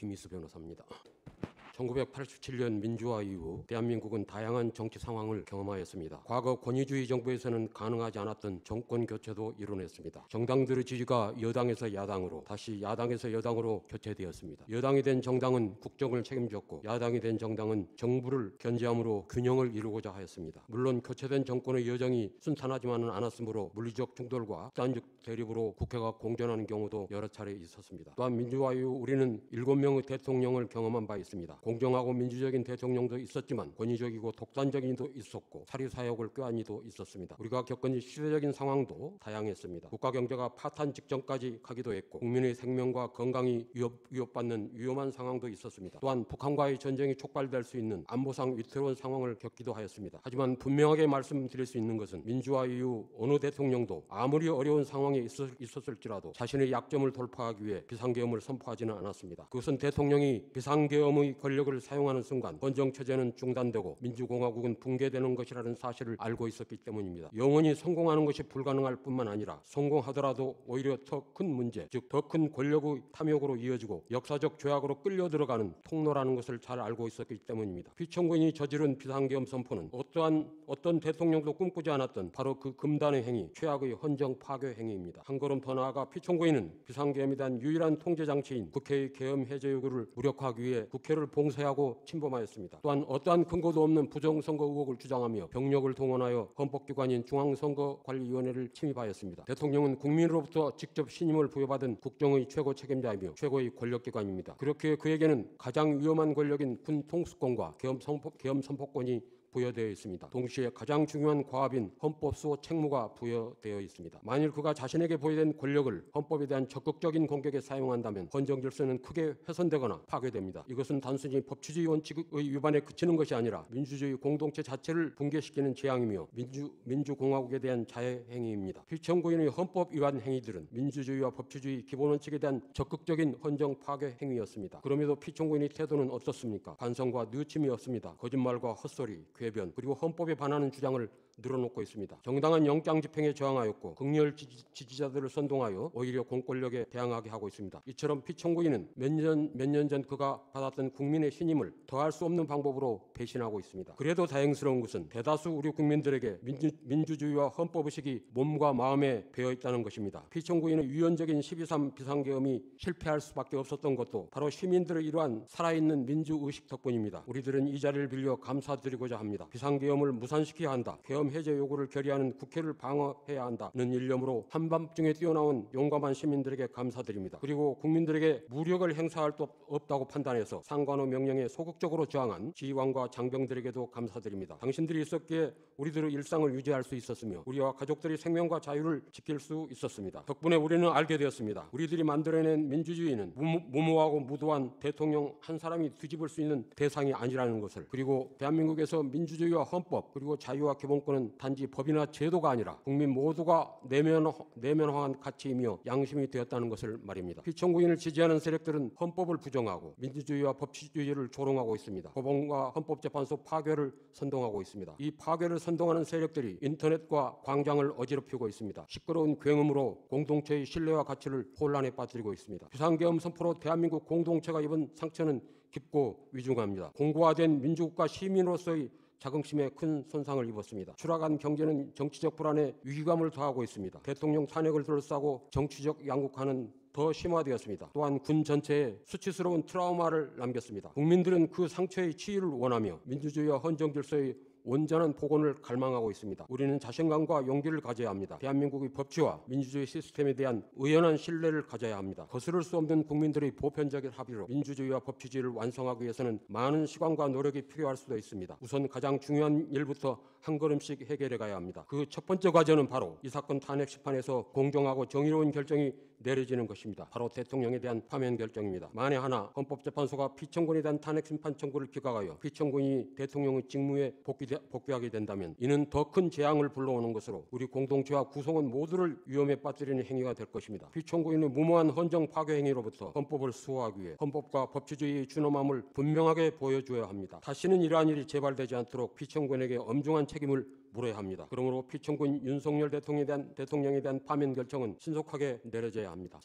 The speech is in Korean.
김희수 변호사입니다. 1987년 민주화 이후 대한민국은 다양한 정치 상황을 경험하였습니다. 과거 권위주의 정부에서는 가능하지 않았던 정권 교체도 이뤄냈습니다. 정당들의 지지가 여당에서 야당으로, 다시 야당에서 여당으로 교체되었습니다. 여당이 된 정당은 국정을 책임졌고 야당이 된 정당은 정부를 견제함으로 균형을 이루고자 하였습니다. 물론 교체된 정권의 여정이 순탄하지만은 않았으므로 물리적 충돌과 극단적 대립으로 국회가 공전하는 경우도 여러 차례 있었습니다. 또한 민주화 이후 우리는 7명의 대통령을 경험한 바 있습니다. 공정하고 민주적인 대통령도 있었지만 권위적이고 독단적인도 있었고 사리사욕을 꾀한 이도 있었습니다. 우리가 겪은 시대적인 상황도 다양했습니다. 국가 경제가 파탄 직전까지 가기도 했고 국민의 생명과 건강이 위협받는 위험한 상황도 있었습니다. 또한 북한과의 전쟁이 촉발될 수 있는 안보상 위태로운 상황을 겪기도 하였습니다. 하지만 분명하게 말씀드릴 수 있는 것은 민주화 이후 어느 대통령도 아무리 어려운 상황에 있었을지라도 자신의 약점을 돌파하기 위해 비상계엄을 선포하지는 않았습니다. 그것은 대통령이 비상계엄의 권력을 사용하는 순간 헌정체제는 중단되고 민주공화국은 붕괴되는 것이라는 사실을 알고 있었기 때문입니다. 영원히 성공하는 것이 불가능할 뿐만 아니라 성공하더라도 오히려 더 큰 문제, 즉 더 큰 권력의 탐욕으로 이어지고 역사적 죄악으로 끌려 들어가는 통로라는 것을 잘 알고 있었기 때문입니다. 피청구인이 저지른 비상계엄 선포는 어떤 대통령도 꿈꾸지 않았던 바로 그 금단의 행위, 최악의 헌정 파괴 행위입니다. 한 걸음 더 나아가 피청구인은 비상계엄에 대한 유일한 통제장치인 국회의 계엄 해제 요구를 무력화하기 위해 국회를 봉쇄하고 침범하였습니다. 또한 어떠한 근거도 없는 부정선거 의혹을 주장하며 병력을 동원하여 헌법기관인 중앙선거관리위원회를 침입하였습니다. 대통령은 국민으로부터 직접 신임을 부여받은 국정의 최고 책임자이며 최고의 권력기관입니다. 그렇게 그에게는 가장 위험한 권력인 군 통수권과 계엄 선포권이 부여되어 있습니다. 동시에 가장 중요한 과업인 헌법 수호 책무가 부여되어 있습니다. 만일 그가 자신에게 부여된 권력을 헌법에 대한 적극적인 공격에 사용한다면 헌정 질서는 크게 훼손되거나 파괴됩니다. 이것은 단순히 법치주의 원칙의 위반에 그치는 것이 아니라 민주주의 공동체 자체를 붕괴시키는 재앙이며 민주공화국에 대한 자해 행위입니다. 피청구인의 헌법 위반 행위들은 민주주의와 법치주의 기본 원칙에 대한 적극적인 헌정 파괴 행위였습니다. 그럼에도 피청구인의 태도는 어떻습니까? 반성과 느침이 없습니다. 거짓말과 헛소리, 궤변, 그리고 헌법에 반하는 주장을 늘어놓고 있습니다. 정당한 영장 집행에 저항하였고 극렬 지지자들을 선동하여 오히려 공권력에 대항하게 하고 있습니다. 이처럼 피청구인은 몇 년 전 그가 받았던 국민의 신임을 더할 수 없는 방법으로 배신하고 있습니다. 그래도 다행스러운 것은 대다수 우리 국민들에게 민주주의와 헌법의식이 몸과 마음에 배어있다는 것입니다. 피청구인의 유연적인 12.3 비상계엄이 실패할 수밖에 없었던 것도 바로 시민들의 이러한 살아있는 민주의식 덕분입니다. 우리들은 이 자리를 빌려 감사드리고자 합니다. 비상계엄을 무산시켜야 한다. 계엄 해제 요구를 결의하는 국회를 방어해야 한다는 일념으로 한밤중에 뛰어나온 용감한 시민들에게 감사드립니다. 그리고 국민들에게 무력을 행사할 수 없다고 판단해서 상관의 명령에 소극적으로 저항한 지휘관과 장병들에게도 감사드립니다. 당신들이 있었기에 우리들의 일상을 유지할 수 있었으며 우리와 가족들의 생명과 자유를 지킬 수 있었습니다. 덕분에 우리는 알게 되었습니다. 우리들이 만들어낸 민주주의는 무모하고 무도한 대통령 한 사람이 뒤집을 수 있는 대상이 아니라는 것을, 그리고 대한민국에서 민주주의와 헌법 그리고 자유와 기본권은 단지 법이나 제도가 아니라 국민 모두가 내면화한 가치이며 양심이 되었다는 것을 말입니다. 피청구인을 지지하는 세력들은 헌법을 부정하고 민주주의와 법치주의를 조롱하고 있습니다. 법원과 헌법재판소 파괴를 선동하고 있습니다. 이 파괴를 선동하는 세력들이 인터넷과 광장을 어지럽히고 있습니다. 시끄러운 굉음으로 공동체의 신뢰와 가치를 혼란에 빠뜨리고 있습니다. 비상계엄 선포로 대한민국 공동체가 입은 상처는 깊고 위중합니다. 공고화된 민주국가 시민으로서의 자긍심에 큰 손상을 입었습니다. 추락한 경제는 정치적 불안에 위기감을 더하고 있습니다. 대통령 탄핵을 둘러싸고 정치적 양극화는 더 심화되었습니다. 또한 군 전체에 수치스러운 트라우마를 남겼습니다. 국민들은 그 상처의 치유를 원하며 민주주의와 헌정 질서의 온전한 복원을 갈망하고 있습니다. 우리는 자신감과 용기를 가져야 합니다. 대한민국의 법치와 민주주의 시스템에 대한 의연한 신뢰를 가져야 합니다. 거스를 수 없는 국민들의 보편적인 합의로 민주주의와 법치주의를 완성하기 위해서는 많은 시간과 노력이 필요할 수도 있습니다. 우선 가장 중요한 일부터 한 걸음씩 해결해 가야 합니다. 그 첫 번째 과제는 바로 이 사건 탄핵 심판에서 공정하고 정의로운 결정이 내려지는 것입니다. 바로 대통령에 대한 파면 결정입니다. 만에 하나 헌법재판소가 피청구인에 대한 탄핵 심판 청구를 기각하여 피청구인이 대통령의 직무에 복귀하게 된다면 이는 더 큰 재앙을 불러오는 것으로 우리 공동체와 구성원 모두를 위험에 빠뜨리는 행위가 될 것입니다. 피청구인의 무모한 헌정 파괴 행위로부터 헌법을 수호하기 위해 헌법과 법치주의의 준엄함을 분명하게 보여줘야 합니다. 다시는 이러한 일이 재발되지 않도록 피청구인에게 엄중한 책임을 물어야 합니다. 그러므로 피청구인 윤석열 대통령에 대한 파면 결정은 신속하게 내려져야 합니다.